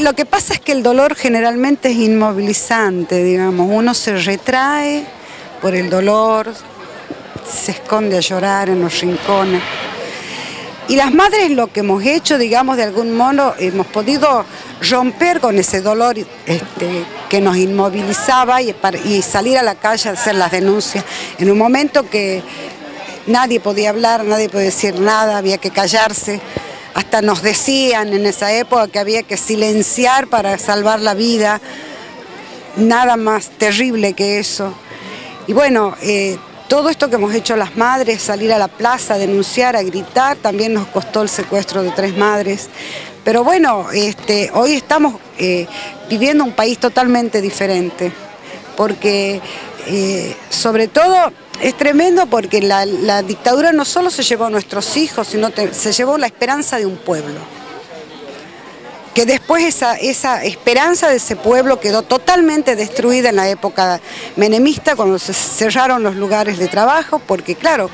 Lo que pasa es que el dolor generalmente es inmovilizante, digamos. Uno se retrae por el dolor, se esconde a llorar en los rincones. Y las madres lo que hemos hecho, digamos, de algún modo, hemos podido romper con ese dolor que nos inmovilizaba y salir a la calle a hacer las denuncias. En un momento que nadie podía hablar, nadie podía decir nada, había que callarse. Hasta nos decían en esa época que había que silenciar para salvar la vida. Nada más terrible que eso. Y bueno, todo esto que hemos hecho las madres, salir a la plaza, a denunciar, a gritar, también nos costó el secuestro de 3 madres. Pero bueno, hoy estamos viviendo un país totalmente diferente, porque sobre todo es tremendo porque la dictadura no solo se llevó a nuestros hijos, sino se llevó la esperanza de un pueblo. Que después esa esperanza de ese pueblo quedó totalmente destruida en la época menemista, cuando se cerraron los lugares de trabajo, porque claro,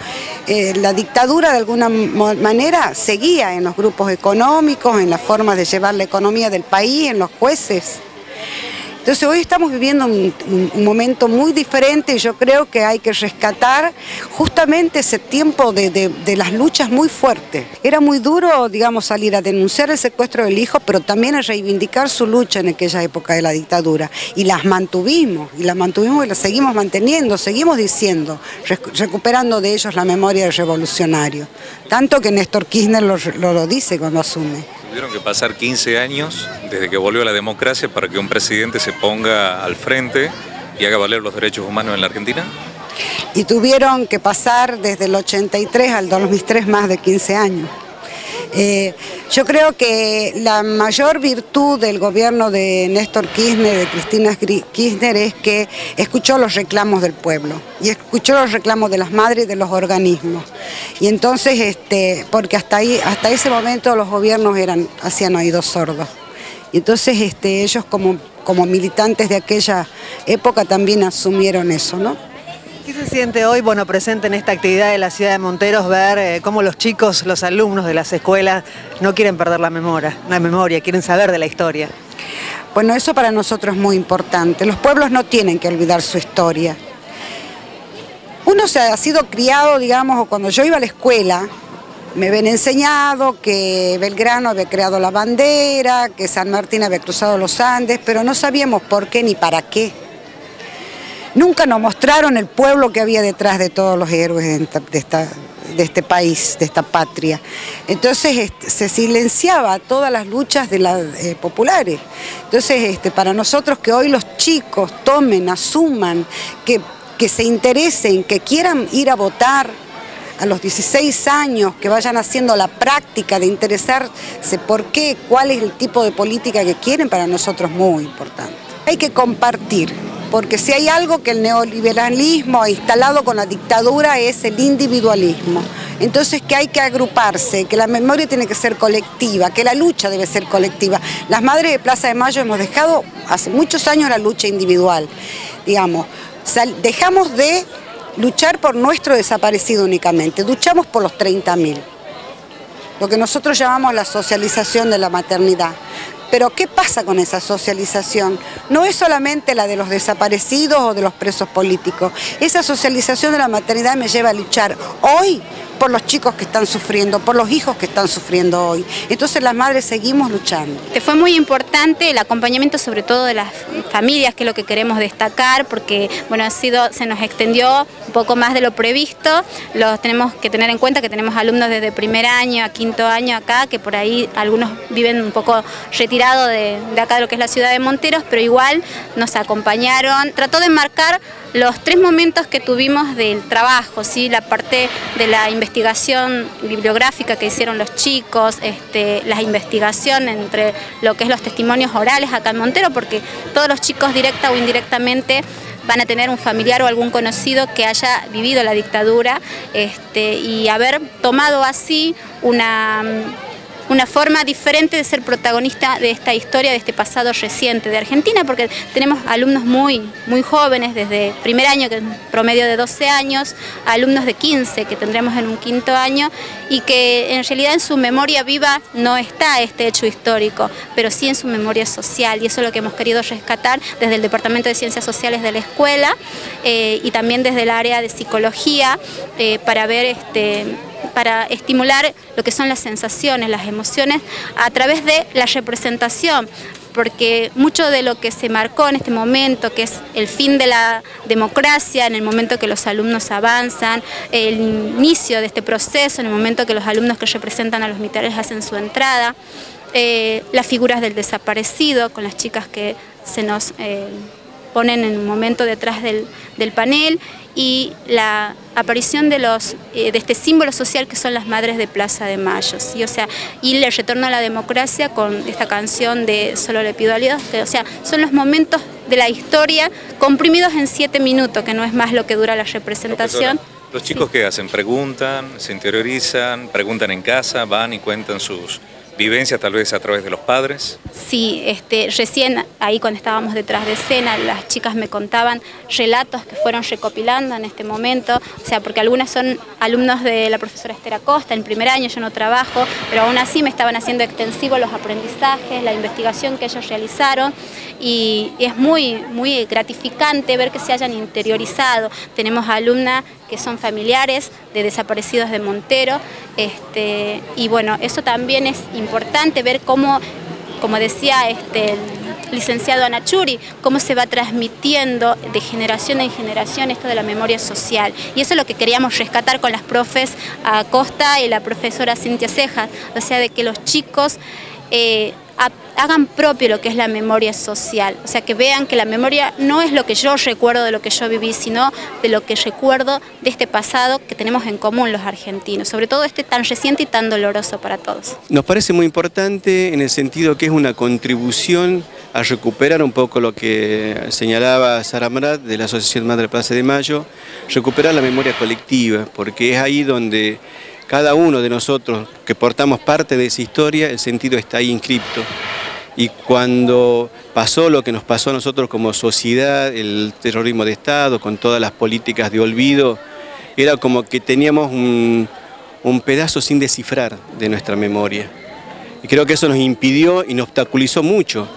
la dictadura de alguna manera seguía en los grupos económicos, en las formas de llevar la economía del país, en los jueces. Entonces hoy estamos viviendo un momento muy diferente y yo creo que hay que rescatar justamente ese tiempo de las luchas muy fuertes. Era muy duro, digamos, salir a denunciar el secuestro del hijo, pero también a reivindicar su lucha en aquella época de la dictadura. Y las mantuvimos y las seguimos manteniendo, seguimos diciendo, recuperando de ellos la memoria del revolucionario. Tanto que Néstor Kirchner lo dice cuando asume. Tuvieron que pasar 15 años desde que volvió la democracia para que un presidente se ponga al frente y haga valer los derechos humanos en la Argentina. Y tuvieron que pasar desde el 83 al 2003 más de 15 años. Yo creo que la mayor virtud del gobierno de Néstor Kirchner, de Cristina Kirchner, es que escuchó los reclamos del pueblo y escuchó los reclamos de las madres y de los organismos. Y entonces, porque hasta ese momento los gobiernos hacían oídos sordos. Y entonces ellos como militantes de aquella época también asumieron eso, ¿no? ¿Qué se siente hoy, presente en esta actividad de la ciudad de Monteros, ver cómo los chicos, los alumnos de las escuelas no quieren perder la memoria, quieren saber de la historia? Bueno, eso para nosotros es muy importante. Los pueblos no tienen que olvidar su historia. Uno ha sido criado, digamos, o cuando yo iba a la escuela, me habían enseñado que Belgrano había creado la bandera, que San Martín había cruzado los Andes, pero no sabíamos por qué ni para qué. Nunca nos mostraron el pueblo que había detrás de todos los héroes de este país, de esta patria. Entonces se silenciaba todas las luchas de las populares. Entonces para nosotros que hoy los chicos tomen, asuman, que se interesen, que quieran ir a votar a los 16 años, que vayan haciendo la práctica de interesarse por qué, cuál es el tipo de política que quieren, para nosotros es muy importante. Hay que compartir. Porque si hay algo que el neoliberalismo ha instalado con la dictadura es el individualismo. Entonces que hay que agruparse, que la memoria tiene que ser colectiva, que la lucha debe ser colectiva. Las madres de Plaza de Mayo hemos dejado hace muchos años la lucha individual, digamos. Dejamos de luchar por nuestro desaparecido únicamente, luchamos por los 30.000. Lo que nosotros llamamos la socialización de la maternidad. Pero ¿qué pasa con esa socialización? No es solamente la de los desaparecidos o de los presos políticos. Esa socialización de la maternidad me lleva a luchar hoy por los chicos que están sufriendo, por los hijos que están sufriendo hoy. Entonces las madres seguimos luchando. Fue muy importante el acompañamiento sobre todo de las familias, que es lo que queremos destacar, porque se nos extendió un poco más de lo previsto. Tenemos que tener en cuenta que tenemos alumnos desde primer año a quinto año acá, que por ahí algunos viven un poco retirados de acá de lo que es la ciudad de Monteros, pero igual nos acompañaron. Trató de marcar los 3 momentos que tuvimos del trabajo, ¿sí? La parte de la investigación bibliográfica que hicieron los chicos, la investigación entre lo que es los testimonios orales acá en Montero, porque todos los chicos directa o indirectamente van a tener un familiar o algún conocido que haya vivido la dictadura, y haber tomado así una forma diferente de ser protagonista de esta historia, de este pasado reciente de Argentina, porque tenemos alumnos muy jóvenes, desde primer año, que es un promedio de 12 años, a alumnos de 15 que tendremos en un quinto año, y que en realidad en su memoria viva no está este hecho histórico, pero sí en su memoria social, y eso es lo que hemos querido rescatar desde el Departamento de Ciencias Sociales de la escuela y también desde el área de psicología para ver para estimular lo que son las sensaciones, las emociones a través de la representación, porque mucho de lo que se marcó en este momento, que es el fin de la democracia, en el momento que los alumnos avanzan, el inicio de este proceso, en el momento que los alumnos que representan a los militares hacen su entrada, las figuras del desaparecido, con las chicas que se nos ponen en un momento detrás del panel, y la aparición de este símbolo social que son las madres de Plaza de Mayo, ¿sí? O sea, y el retorno a la democracia con esta canción de Solo le pido a Dios, que, o sea, son los momentos de la historia comprimidos en 7 minutos, que no es más lo que dura la representación. Profesora, ¿los chicos qué hacen? ¿Preguntan, se interiorizan, preguntan en casa, van y cuentan sus vivencias tal vez a través de los padres? Sí, recién ahí cuando estábamos detrás de escena, las chicas me contaban relatos que fueron recopilando en este momento, o sea, porque algunas son alumnos de la profesora Esther Acosta, en primer año yo no trabajo, pero aún así me estaban haciendo extensivos los aprendizajes, la investigación que ellos realizaron, y es muy gratificante ver que se hayan interiorizado. Tenemos alumnas que son familiares de desaparecidos de Montero, y bueno, eso también es importante ver cómo, como decía el licenciado Anachuri, cómo se va transmitiendo de generación en generación esto de la memoria social. Y eso es lo que queríamos rescatar con las profes Acosta y la profesora Cintia Cejas, o sea, de que los chicos hagan propio lo que es la memoria social, o sea, que vean que la memoria no es lo que yo recuerdo de lo que yo viví, sino de lo que recuerdo de este pasado que tenemos en común los argentinos, sobre todo tan reciente y tan doloroso para todos. Nos parece muy importante en el sentido que es una contribución a recuperar un poco lo que señalaba Sara Marat de la Asociación Madre Plaza de Mayo, recuperar la memoria colectiva, porque es ahí donde cada uno de nosotros que portamos parte de esa historia, el sentido está ahí inscripto. Y cuando pasó lo que nos pasó a nosotros como sociedad, el terrorismo de Estado, con todas las políticas de olvido, era como que teníamos un pedazo sin descifrar de nuestra memoria. Y creo que eso nos impidió y nos obstaculizó mucho.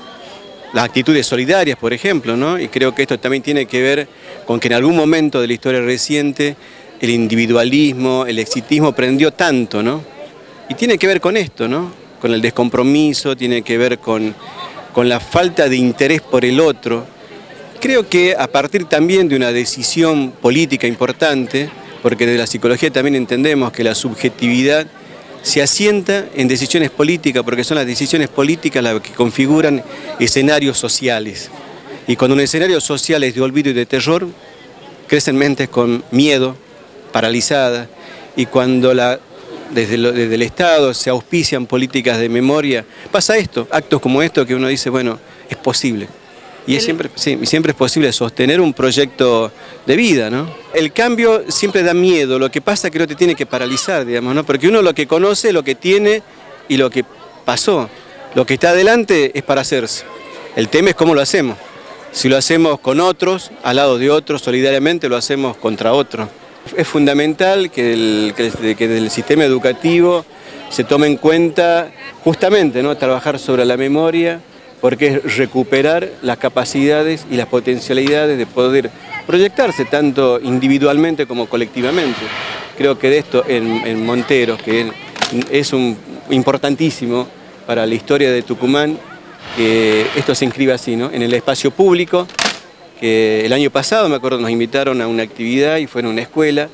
Las actitudes solidarias, por ejemplo, ¿no? Y creo que esto también tiene que ver con que en algún momento de la historia reciente el individualismo, el exitismo prendió tanto, ¿no? Y tiene que ver con esto, ¿no? Con el descompromiso, tiene que ver con la falta de interés por el otro. Creo que a partir también de una decisión política importante, porque desde la psicología también entendemos que la subjetividad se asienta en decisiones políticas, porque son las decisiones políticas las que configuran escenarios sociales. Y cuando un escenario social es de olvido y de terror, crecen mentes con miedo, paralizadas, y cuando desde el Estado se auspician políticas de memoria, pasa esto, actos como esto que uno dice, bueno, es posible. Y siempre es posible sostener un proyecto de vida, ¿no? El cambio siempre da miedo, lo que pasa es que no te tiene que paralizar, digamos, ¿no? Porque uno lo que conoce, lo que tiene y lo que pasó. Lo que está adelante es para hacerse. El tema es cómo lo hacemos. Si lo hacemos con otros, al lado de otros, solidariamente, lo hacemos contra otros. Es fundamental que desde el sistema educativo se tome en cuenta justamente, ¿no?, trabajar sobre la memoria, porque es recuperar las capacidades y las potencialidades de poder proyectarse tanto individualmente como colectivamente. Creo que de esto en Monteros, que es importantísimo para la historia de Tucumán, que esto se inscriba así, ¿no?, en el espacio público, que el año pasado, me acuerdo, nos invitaron a una actividad y fue en una escuela,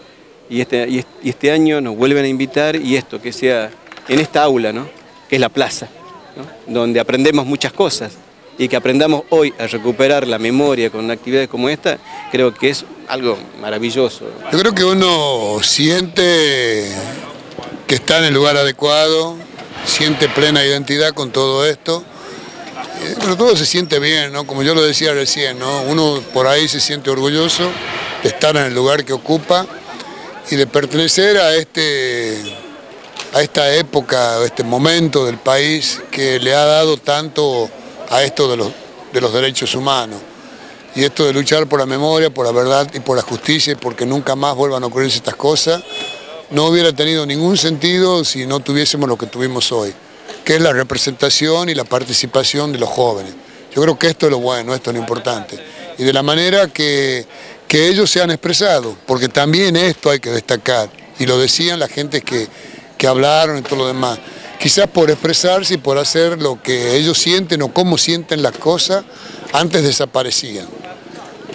y este año nos vuelven a invitar, y esto, que sea en esta aula, ¿no?, que es la plaza, ¿no?, donde aprendemos muchas cosas, y que aprendamos hoy a recuperar la memoria con actividades como esta, creo que es algo maravilloso. Yo creo que uno siente que está en el lugar adecuado, siente plena identidad con todo esto, pero todo se siente bien, ¿no? Como yo lo decía recién, ¿no? Uno por ahí se siente orgulloso de estar en el lugar que ocupa y de pertenecer a este a esta época, a este momento del país que le ha dado tanto a esto de los derechos humanos. Y esto de luchar por la memoria, por la verdad y por la justicia, y porque nunca más vuelvan a ocurrirse estas cosas, no hubiera tenido ningún sentido si no tuviésemos lo que tuvimos hoy, que es la representación y la participación de los jóvenes. Yo creo que esto es lo bueno, esto es lo importante. Y de la manera que ellos se han expresado, porque también esto hay que destacar, y lo decían la gente que hablaron y todo lo demás, quizás por expresarse y por hacer lo que ellos sienten o cómo sienten las cosas, antes desaparecían.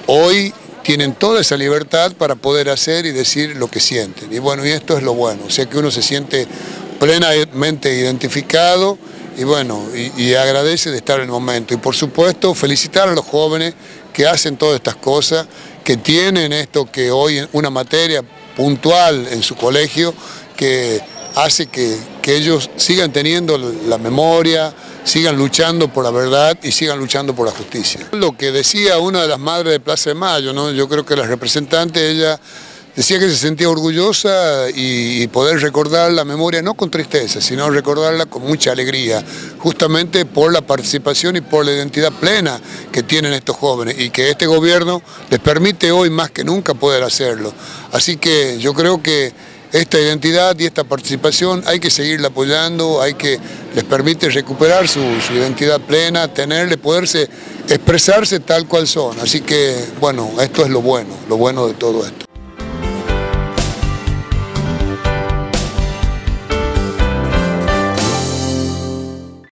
Hoy tienen toda esa libertad para poder hacer y decir lo que sienten. Y bueno, y esto es lo bueno, o sea que uno se siente plenamente identificado y bueno, y agradece de estar en el momento. Y por supuesto, felicitar a los jóvenes que hacen todas estas cosas, que tienen esto que hoy es una materia puntual en su colegio, que hace que ellos sigan teniendo la memoria, sigan luchando por la verdad y sigan luchando por la justicia. Lo que decía una de las madres de Plaza de Mayo, ¿no? Yo creo que la representante, ella decía que se sentía orgullosa y poder recordar la memoria no con tristeza, sino recordarla con mucha alegría, justamente por la participación y por la identidad plena que tienen estos jóvenes y que este gobierno les permite hoy más que nunca poder hacerlo. Así que yo creo que esta identidad y esta participación hay que seguirla apoyando, les permite recuperar su identidad plena, poderse expresarse tal cual son. Así que, bueno, esto es lo bueno de todo esto.